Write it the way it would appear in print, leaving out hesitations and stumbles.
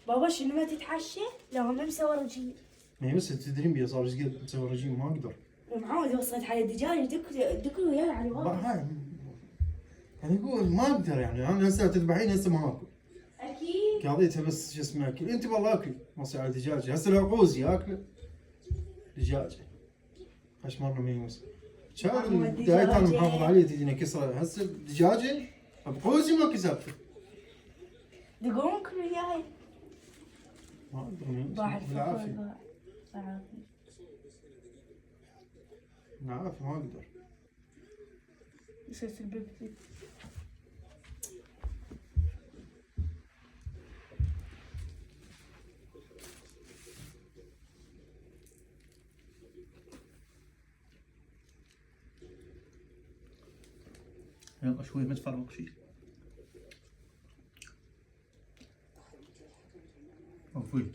بابا شنو ما تتعشى؟ لا ما مسوي رجيم. يعني بس تدرين بيا صار ايش قد مسوي رجيم ما اقدر. معود وصلت على الدجاج دكل وياي على الواقف. هاي يعني يقول ما اقدر يعني انا هسه تذبحين هسه ما اكل. اكيد. قاضيتها بس شو اسمه اكل انت والله اكلي ما على دجاجه هسه لو عوزي اكله دجاجه. خش مره ميموس. كان دايت انا محافظ عليه تجيني كسره هسه دجاجه بقوزي ما كسبته. دقوم كل وياي. ما اقدر بالعافيه. بالعافيه ما اقدر. يصير في البيبي. يلا شوي ما تفرق شيء. أوكي.